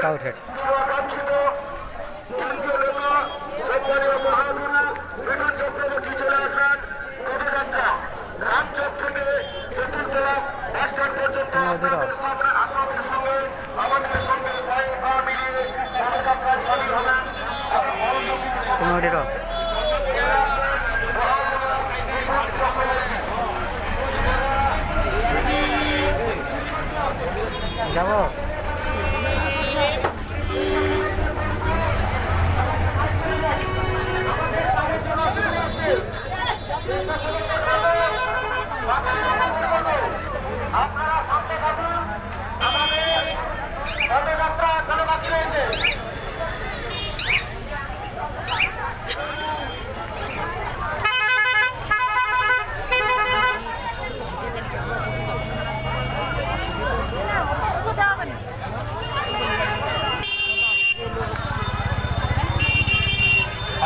Outed. যাবো আপনারা সামনে থাকুন, আমাদের পদযাত্রা এখনো বাকি রয়েছে।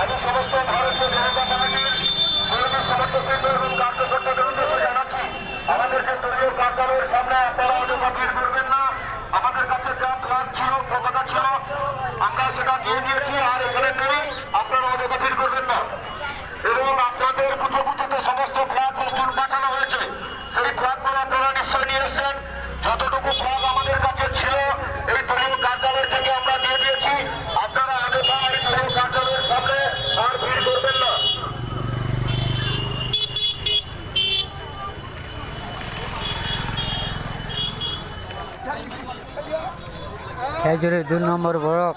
আমি সমস্ত ভারতীয় জনতা পার্টির কর্মী সমর্থকবৃন্দ এবং কার্যকর্তাদের উদ্দেশ্যে জানাচ্ছি, আমাদের যে দলীয় কার্যালয়ের সামনে আপনারা অটোপাবলিক করবেন না। আমাদের কাছে যা ফ্ল্যাগ ছিল, পতাকা ছিল, আমরা সেটা নিয়ে নিয়েছি, আর এখানে নেই, আপনারা অটোপাবলিক করবেন না। এবং আপনাদের বুথে বুথেতে সমস্ত ফ্ল্যাগ ফেস্টুন পাঠানো হয়েছে, সেই ফ্ল্যাগগুলো আপনারা নিশ্চয় নিয়ে এসছেন। যতটুকু ফ্ল্যাগ আমাদের কাছে ছিল এই দলীয় কার্যালয় থেকে আমরা দিয়ে দিয়েছি। আপনারা অযথা এই দলীয় কার্যালয়ের সামনে আর ভিড় করবেন না। খেজুরের 2 নম্বর ব্লক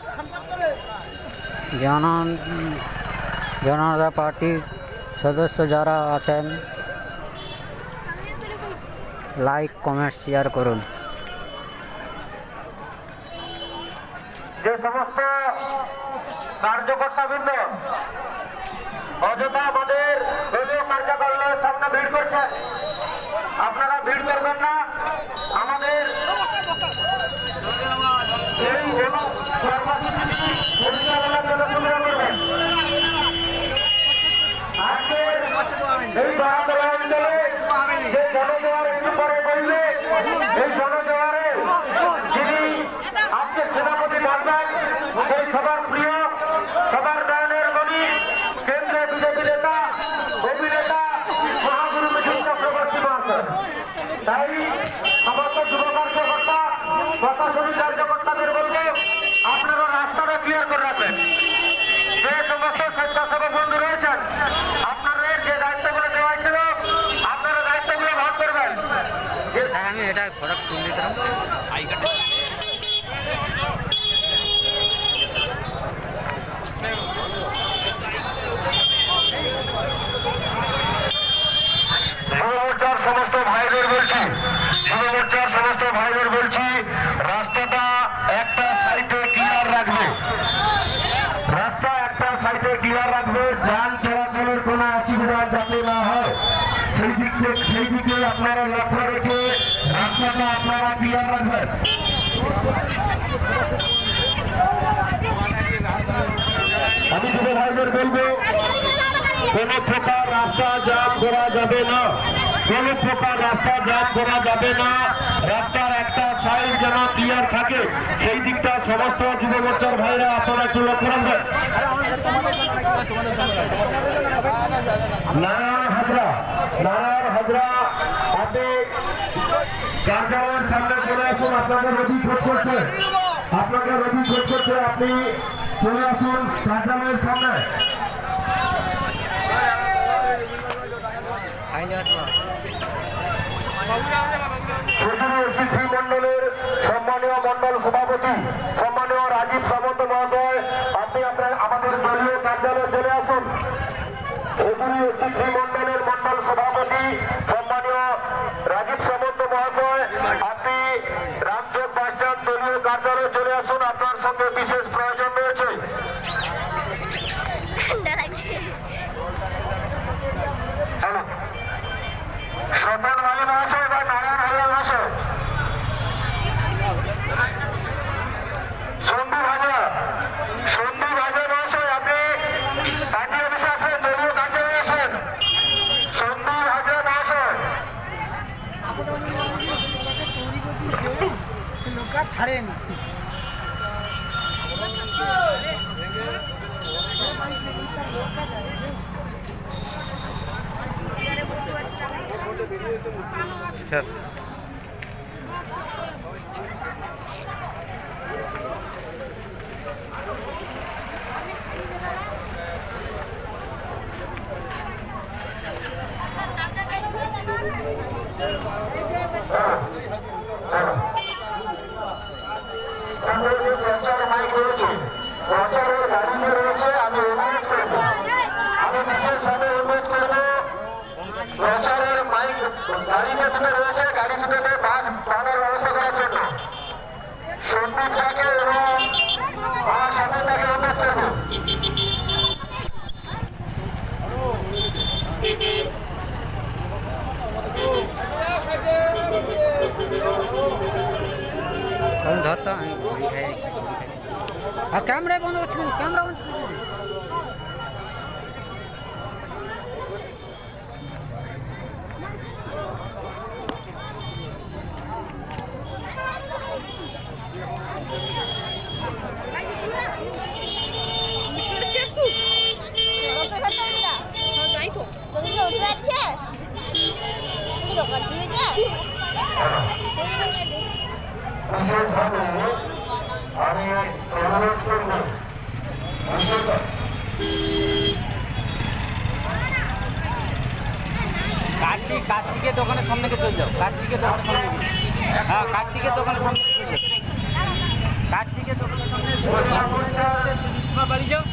জনতা পার্টির সদস্য যারা আছেন, লাইক কমেন্ট শেয়ার করুন। যে সমস্ত কার্যকর্তাবৃন্দ অযথা আমাদের দলীয় কার্যালয়ের সামনে ভিড় করছেন, আপনারা ভিড় করবেন না। আমাদের এই কর্মসূচিটি পরিচালনার জন্য সুবিধা করবেন। আজকের এই বারান্দোলা অঞ্চলে যে জনজোয়ার একটু পরে বলবে, এই জনজোয়ারে যিনি আজকে সেনাপতি বাঁচবেন, সেই সবার প্রিয়, সবার নয়নের মণি, কেন্দ্রের বিজেপি নেতা, অভিনেতা মহাগুরু মিঠুন চক্রবর্তী মহাশয়। তাই সমস্ত যুব কার্যকর্তা, প্রশাসনিক কার্যকর্তাদের বলবো, আপনারা রাস্তাটা ক্লিয়ার করে রাখবেন। যে সমস্ত স্বেচ্ছাসেবক বন্ধু রয়েছেন, আপনাদের যে দায়িত্বগুলো দেওয়া ছিল, আপনারা দায়িত্বগুলো ভাগ করবেন। আমি এটা ফরক তুলে দিলাম। সমস্ত ভাইদের বলছি, যুব মোর্চার সমস্ত ভাইদের বলছি, রাস্তাটা একটা সাইডে ক্লিয়ার রাখবে, রাস্তা একটা সাইডে ক্লিয়ার রাখবে, যান চলাচলের কোনো অসুবিধা যাতে না হয় সেই দিকে আপনারা লক্ষ্য রেখে রাস্তাটা আপনারা ক্লিয়ার রাখবেন। আমি যুব ভাইদের বলবো, কোন প্রকার রাস্তা জাম করা যাবে না, কোন প্রকার রাস্তা জাম করা যাবে না। রাস্তার একটা সাইড যেন ক্লিয়ার থাকে, সেই দিকটা সমস্ত যুব মোর্চার ভাইরা আপনারা একটু লক্ষ্য রাখবেন। নারায়ণ হাজরা আপনি কার্যালয়ের সামনে চলে আসুন, আপনাকে রবি খোঁজ করছে, আপনি চলে আসুন কার্যালয়ের সামনে। মন্ডলের সম্মানীয় মন্ডল সভাপতি সম্মানীয় রাজীব সামন্ত মহোদয়, আপনি আমাদের দলীয় কার্যালয়ে চলে আসুন। মন্ডলের মন্ডল সভাপতি সম্মানীয় রাজীব সামন্ত মহাশয়, আপনি রামচক বাস স্ট্যান্ড দলীয় কার্যালয়ে চলে আসুন, আপনার সঙ্গে বিশেষ প্রয়োজন রয়েছে। স্বপন ভাই মহাশয় বা নারায়ণ ভাই মহাশয়, সন্ধু ভাজা মহাশয়, আপনি ছাড়েন। আচ্ছা যে প্রচার মাইক রয়েছে, প্রচারের গাড়ি যে রয়েছে, আমি অনুরোধ করব, আমি বিশেষভাবে অনুরোধ করব, প্রচারের মাইক গাড়ি যেখানে রয়েছে, গাড়ি দুটোতে বাস বাড়ার ব্যবস্থা করার জন্য সন্দীপ থাকে এবং আমার সামনে তাকে অনুরোধ করব। কোন ধরতো আমি ভয় খাই। আর ক্যামেরায় বন্ধ করছি, ক্যামেরা বন্ধ করছি। বিশেষভাবে আমি অনুরোধ করব, কার্তিকের দোকানের সামনে চলে যাও। কার্তিকের দোকানের সামনে হ্যাঁ, কার্তিকের দোকানের সামনে চলে যাও। কার্তিকের দোকানের সামনে বাড়ি যাও।